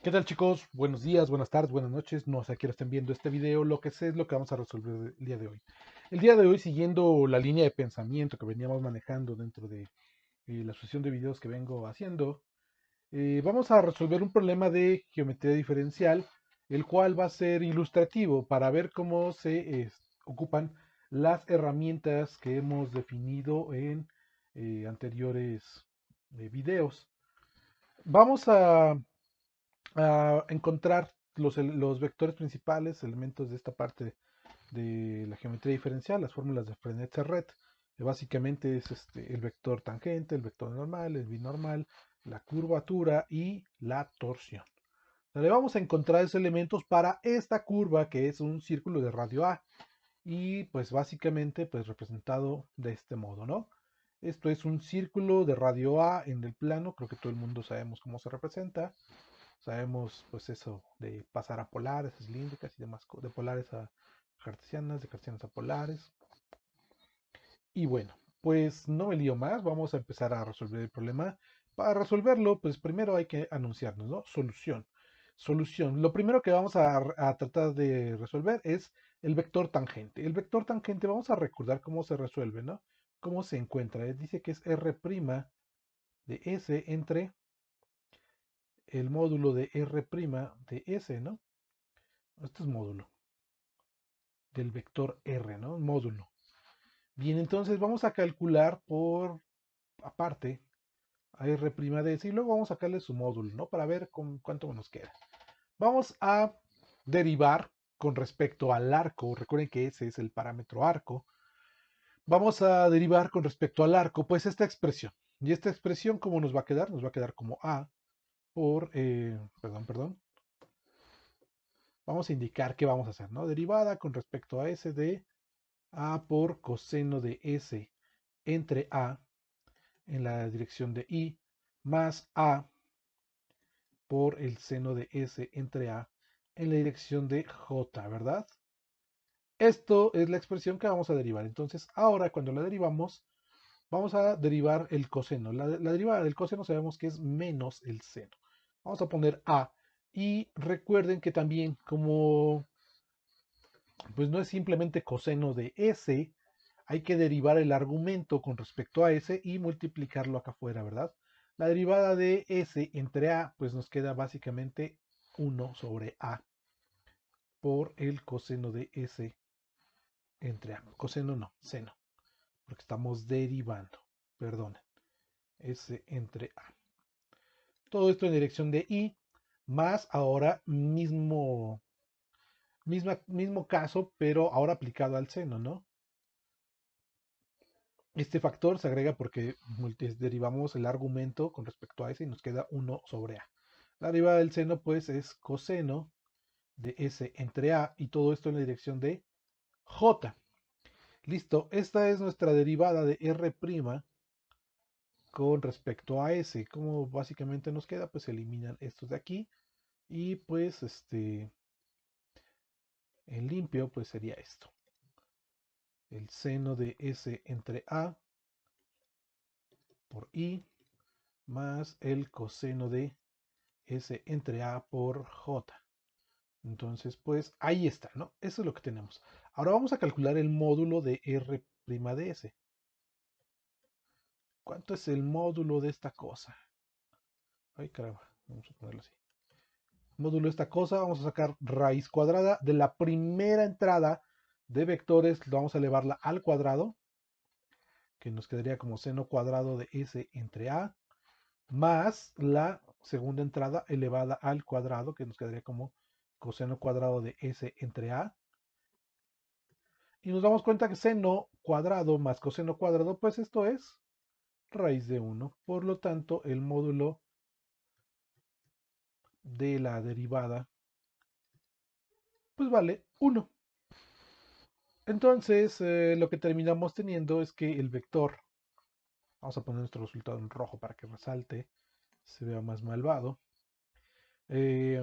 ¿Qué tal, chicos? Buenos días, buenas tardes, buenas noches. No sé a qué hora estén viendo este video. Lo que sé es lo que vamos a resolver el día de hoy. El día de hoy, siguiendo la línea de pensamiento que veníamos manejando dentro de la sesión de videos que vengo haciendo, vamos a resolver un problema de geometría diferencial, el cual va a ser ilustrativo para ver cómo se ocupan las herramientas que hemos definido en anteriores videos. Vamos a encontrar los vectores principales, elementos de esta parte de la geometría diferencial, las fórmulas de Frenet-Serret, que básicamente es el vector tangente, el vector normal, el binormal, la curvatura y la torsión. Le vamos a encontrar esos elementos para esta curva que es un círculo de radio A y pues básicamente pues representado de este modo, ¿no? Esto es un círculo de radio A en el plano, creo que todo el mundo sabemos cómo se representa. Sabemos pues eso de pasar a polares, a cilíndricas y demás, de polares a cartesianas, de cartesianas a polares. Y bueno, pues no me lío más, vamos a empezar a resolver el problema. Para resolverlo, pues primero hay que anunciarnos, ¿no? Solución. Solución. Lo primero que vamos a tratar de resolver es el vector tangente. El vector tangente, vamos a recordar cómo se resuelve, ¿no? Cómo se encuentra. Dice que es R' de S entre el módulo de R' de S, ¿no? Esto es módulo del vector R, ¿no? Módulo. Bien, entonces vamos a calcular por aparte a R' de S y luego vamos a sacarle su módulo, ¿no? Para ver con cuánto nos queda. Vamos a derivar con respecto al arco. Recuerden que ese es el parámetro arco. Vamos a derivar con respecto al arco, pues esta expresión. Y esta expresión, ¿cómo nos va a quedar? Nos va a quedar como A por, perdón. Vamos a indicar qué vamos a hacer, ¿no? Derivada con respecto a S de A por coseno de S entre A en la dirección de I más A por el seno de S entre A en la dirección de J, ¿verdad? Esto es la expresión que vamos a derivar. Entonces, ahora cuando la derivamos, vamos a derivar el coseno. La derivada del coseno sabemos que es menos el seno. Vamos a poner A. Y recuerden que también como pues no es simplemente coseno de S, hay que derivar el argumento con respecto a S y multiplicarlo acá afuera, ¿verdad? La derivada de S entre A, pues nos queda básicamente 1 sobre A por el coseno de S entre A. Coseno no, seno, porque estamos derivando, perdón, S entre A. Todo esto en dirección de I, más ahora mismo caso, pero ahora aplicado al seno, ¿no? Este factor se agrega porque derivamos el argumento con respecto a S y nos queda 1 sobre A. La derivada del seno pues es coseno de S entre A y todo esto en la dirección de J. Listo, esta es nuestra derivada de R' con respecto a S. Como básicamente nos queda, pues se eliminan estos de aquí y pues en limpio pues sería esto. El seno de S entre A por I más el coseno de S entre A por J. Entonces, pues ahí está, ¿no? Eso es lo que tenemos. Ahora vamos a calcular el módulo de R' de S. ¿Cuánto es el módulo de esta cosa? Ay, caramba, vamos a ponerlo así. Módulo de esta cosa, vamos a sacar raíz cuadrada de la primera entrada de vectores, vamos a elevarla al cuadrado, que nos quedaría como seno cuadrado de S entre A, más la segunda entrada elevada al cuadrado, que nos quedaría como coseno cuadrado de S entre A. Y nos damos cuenta que seno cuadrado más coseno cuadrado, pues esto es raíz de 1. Por lo tanto, el módulo de la derivada, pues vale 1. Entonces, lo que terminamos teniendo es que el vector, vamos a poner nuestro resultado en rojo para que resalte, se vea más malvado. Eh,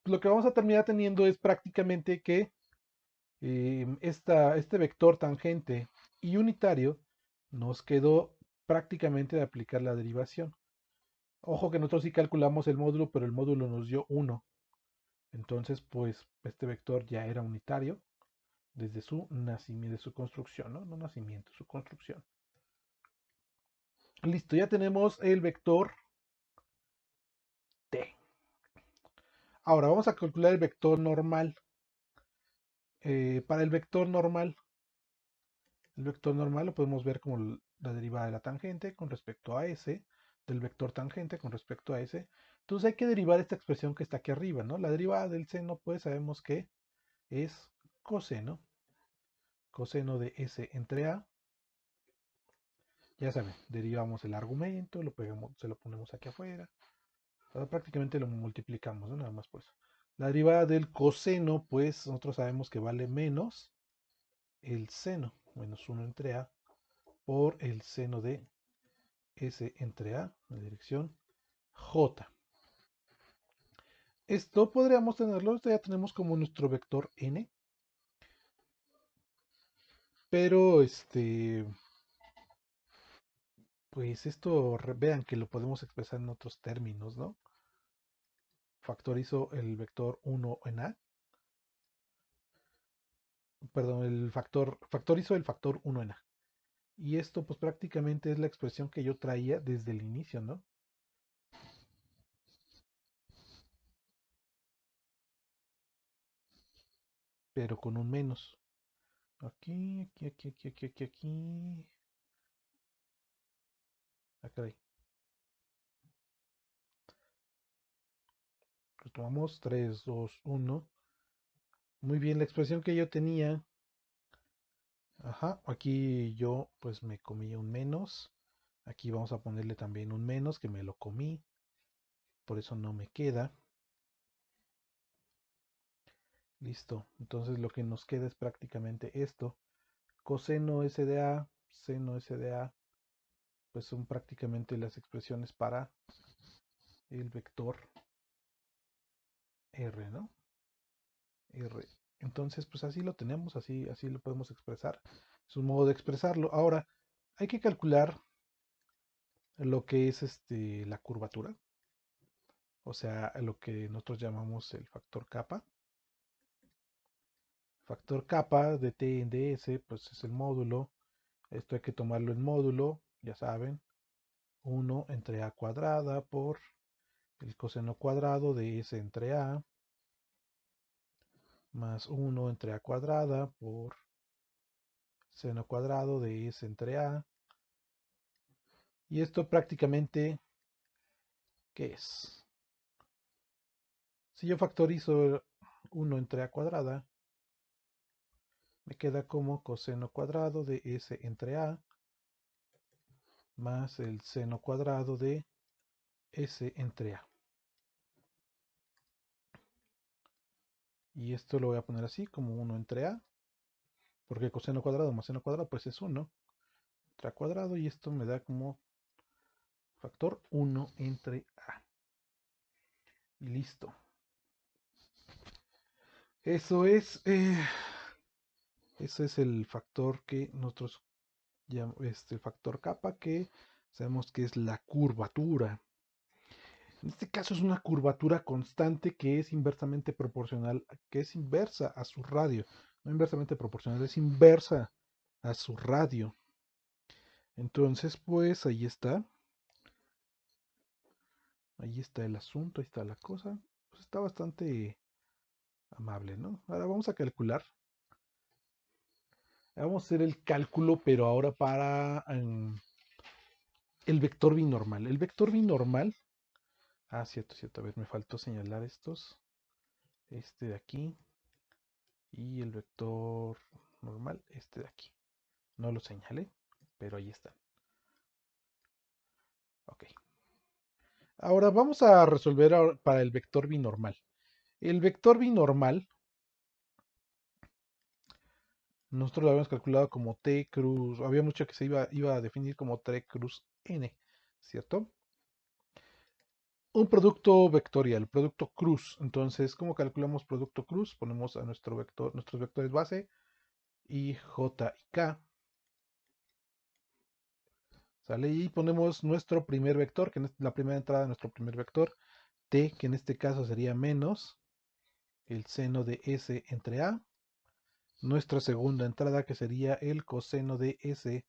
lo que vamos a terminar teniendo es prácticamente que este vector tangente y unitario nos quedó prácticamente de aplicar la derivación. Ojo que nosotros sí calculamos el módulo, pero el módulo nos dio 1. Entonces, pues este vector ya era unitario desde su nacimiento, de su construcción, ¿no? No nacimiento, su construcción. Listo, ya tenemos el vector t. Ahora vamos a calcular el vector normal. Para el vector normal lo podemos ver como la derivada de la tangente con respecto a s, del vector tangente con respecto a s. Entonces hay que derivar esta expresión que está aquí arriba, ¿no? La derivada del seno, pues sabemos que es coseno, coseno de s entre a. Ya saben, derivamos el argumento, lo pegamos, se lo ponemos aquí afuera. Ahora prácticamente lo multiplicamos, ¿no? Nada más por eso. La derivada del coseno, pues nosotros sabemos que vale menos el seno, menos 1 entre a, por el seno de s entre a, en la dirección j. Esto podríamos tenerlo, esto ya tenemos como nuestro vector n, pero pues esto vean que lo podemos expresar en otros términos, ¿no? Factorizo el vector 1 en a, perdón, factorizo el factor 1 en a. Y esto pues prácticamente es la expresión que yo traía desde el inicio, ¿no? Pero con un menos. Aquí, aquí, aquí, aquí, aquí, aquí, aquí. Ah, caray. Retomamos 3, 2, 1. Muy bien, la expresión que yo tenía. Ajá, aquí yo pues me comí un menos. Aquí vamos a ponerle también un menos que me lo comí. Por eso no me queda. Listo. Entonces lo que nos queda es prácticamente esto. Coseno S de A, seno S de A, pues son prácticamente las expresiones para el vector R, ¿no? R. Entonces, pues así lo tenemos, así lo podemos expresar. Es un modo de expresarlo. Ahora, hay que calcular lo que es la curvatura, o sea, lo que nosotros llamamos el factor kappa. Factor kappa de t en ds, pues es el módulo. Esto hay que tomarlo en módulo, ya saben. 1 entre a cuadrada por el coseno cuadrado de s entre a, más 1 entre a cuadrada por seno cuadrado de s entre a. Y esto prácticamente, ¿qué es? Si yo factorizo 1 entre a cuadrada, me queda como coseno cuadrado de s entre a más el seno cuadrado de s entre a. Y esto lo voy a poner así, como 1 entre a, porque coseno cuadrado más seno cuadrado pues es 1 entre a cuadrado, y esto me da como factor 1 entre a. Y listo. Eso es, eso es el factor que nosotros llamamos, el factor kappa, que sabemos que es la curvatura. En este caso es una curvatura constante que es inversamente proporcional, que es inversa a su radio. No inversamente proporcional, es inversa a su radio. Entonces, pues ahí está. Ahí está el asunto, ahí está la cosa. Pues está bastante amable, ¿no? Ahora vamos a calcular. Vamos a hacer el cálculo, pero ahora para el vector binormal. El vector binormal. Ah, cierto, cierto. A ver, me faltó señalar estos. Este de aquí. Y el vector normal, este de aquí. No lo señalé, pero ahí están. Ok. Ahora vamos a resolver para el vector binormal. El vector binormal, nosotros lo habíamos calculado como t cruz. Había mucho que se iba a definir como t cruz n, ¿cierto? Un producto vectorial, producto cruz. Entonces, ¿cómo calculamos producto cruz? Ponemos a nuestro vector, nuestros vectores base, i, j y k. ¿Sale? Y ponemos nuestro primer vector, que es la primera entrada de nuestro primer vector, t, que en este caso sería menos el seno de s entre a. Nuestra segunda entrada, que sería el coseno de s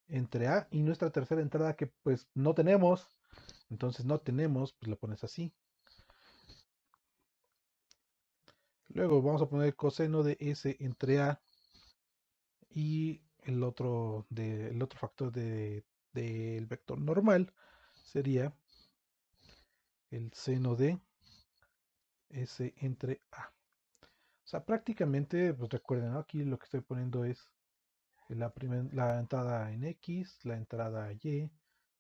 entre a. Y nuestra tercera entrada, que pues no tenemos. Entonces no tenemos, pues la pones así. Luego vamos a poner el coseno de s entre a y el otro factor del vector normal sería el seno de s entre a. O sea, prácticamente, pues recuerden, ¿no? Aquí lo que estoy poniendo es la entrada en x, la entrada y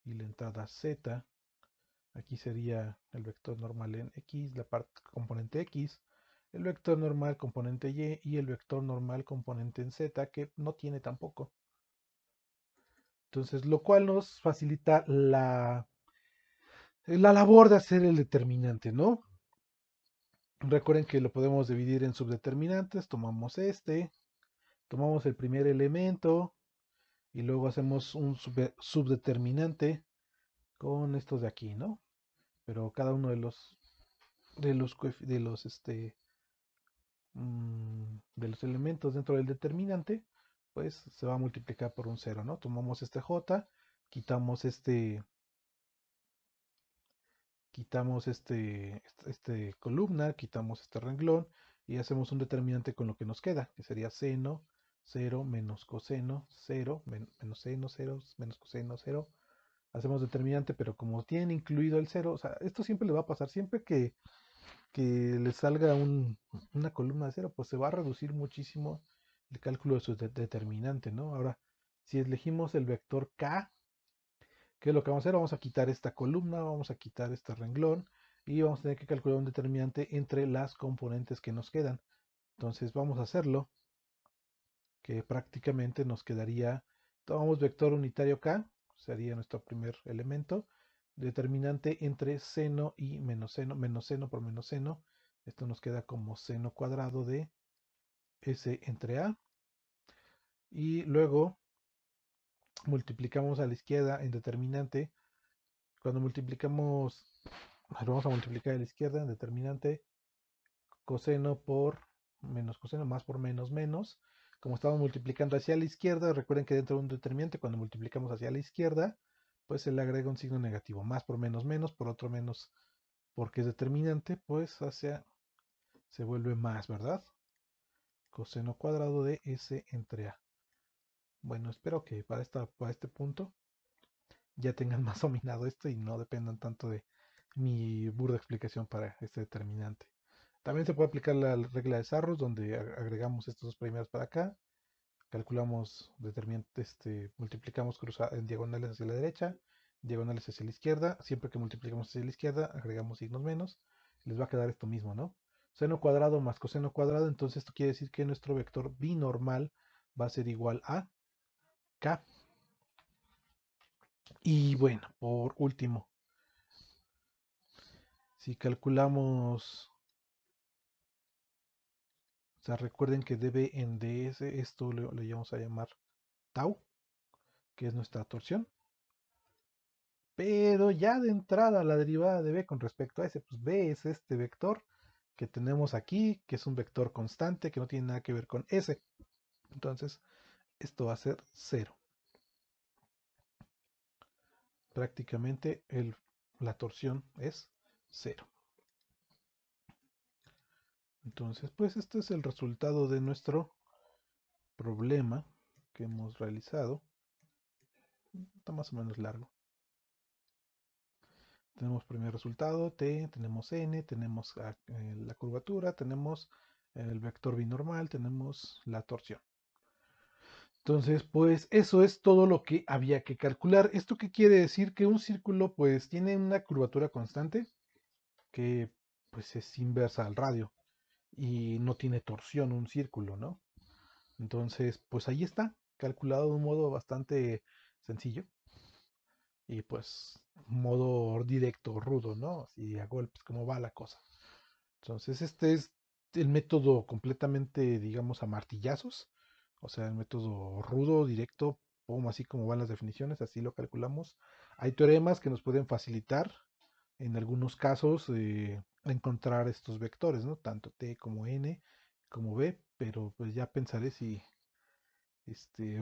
y la entrada z. Aquí sería el vector normal en x, la parte componente x, el vector normal componente y el vector normal componente en z, que no tiene tampoco. Entonces, lo cual nos facilita la labor de hacer el determinante, ¿no? Recuerden que lo podemos dividir en subdeterminantes. Tomamos tomamos el primer elemento y luego hacemos un subdeterminante con estos de aquí, ¿no? Pero cada uno de los elementos dentro del determinante, pues se va a multiplicar por un cero, ¿no? Tomamos este j, quitamos columna, quitamos este renglón y hacemos un determinante con lo que nos queda, que sería seno, 0, menos coseno, 0, menos seno, 0, menos coseno, 0. Hacemos determinante, pero como tienen incluido el 0, o sea, esto siempre le va a pasar, siempre que le salga una columna de 0, pues se va a reducir muchísimo el cálculo de su determinante, ¿no? Ahora, si elegimos el vector k, ¿qué es lo que vamos a hacer? Vamos a quitar esta columna, vamos a quitar este renglón y vamos a tener que calcular un determinante entre las componentes que nos quedan. Entonces vamos a hacerlo, que prácticamente nos quedaría, tomamos vector unitario k, sería nuestro primer elemento, determinante entre seno y menos seno por menos seno. Esto nos queda como seno cuadrado de s entre a. Y luego multiplicamos a la izquierda en determinante. Cuando multiplicamos, vamos a multiplicar a la izquierda en determinante coseno por menos coseno, más por menos menos. Como estamos multiplicando hacia la izquierda, recuerden que dentro de un determinante, cuando multiplicamos hacia la izquierda, pues se le agrega un signo negativo. Más por menos menos, por otro menos, porque es determinante, pues se vuelve más, ¿verdad? Coseno cuadrado de s entre a. Bueno, espero que para este punto ya tengan más dominado esto y no dependan tanto de mi burda explicación para este determinante. También se puede aplicar la regla de Sarrus, donde agregamos estos dos primeros para acá, calculamos multiplicamos en diagonales hacia la derecha, diagonales hacia la izquierda. Siempre que multiplicamos hacia la izquierda, agregamos signos menos, les va a quedar esto mismo, ¿no? Seno cuadrado más coseno cuadrado, entonces esto quiere decir que nuestro vector binormal va a ser igual a k. Y bueno, por último, si calculamos, o sea, recuerden que db en ds, esto le vamos a llamar tau, que es nuestra torsión. Pero ya de entrada la derivada de b con respecto a ese, pues b es este vector que tenemos aquí, que es un vector constante, que no tiene nada que ver con s. Entonces, esto va a ser 0. Prácticamente la torsión es 0. Entonces, pues este es el resultado de nuestro problema que hemos realizado. Está más o menos largo. Tenemos primer resultado, t, tenemos n, tenemos la curvatura, tenemos el vector binormal, tenemos la torsión. Entonces, pues eso es todo lo que había que calcular. ¿Esto qué quiere decir? Que un círculo pues tiene una curvatura constante que pues es inversa al radio y no tiene torsión un círculo, ¿no? Entonces, pues ahí está, calculado de un modo bastante sencillo y pues modo directo, rudo, ¿no? Así a golpes, cómo va la cosa. Entonces, este es el método completamente, digamos, a martillazos, o sea, el método rudo, directo, así como van las definiciones, así lo calculamos. Hay teoremas que nos pueden facilitar, en algunos casos, encontrar estos vectores, ¿no? Tanto t como n como b, pero pues ya pensaré si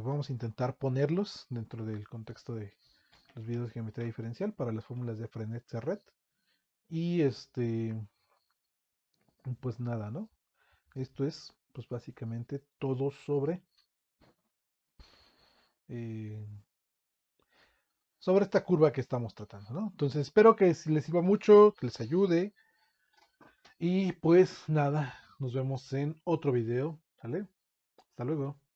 vamos a intentar ponerlos dentro del contexto de los videos de geometría diferencial para las fórmulas de Frenet-Serret. Y pues nada, ¿no? Esto es pues básicamente todo eh, sobre esta curva que estamos tratando, ¿no? Entonces espero que les sirva mucho, que les ayude. Y pues nada, nos vemos en otro video, ¿sale? Hasta luego.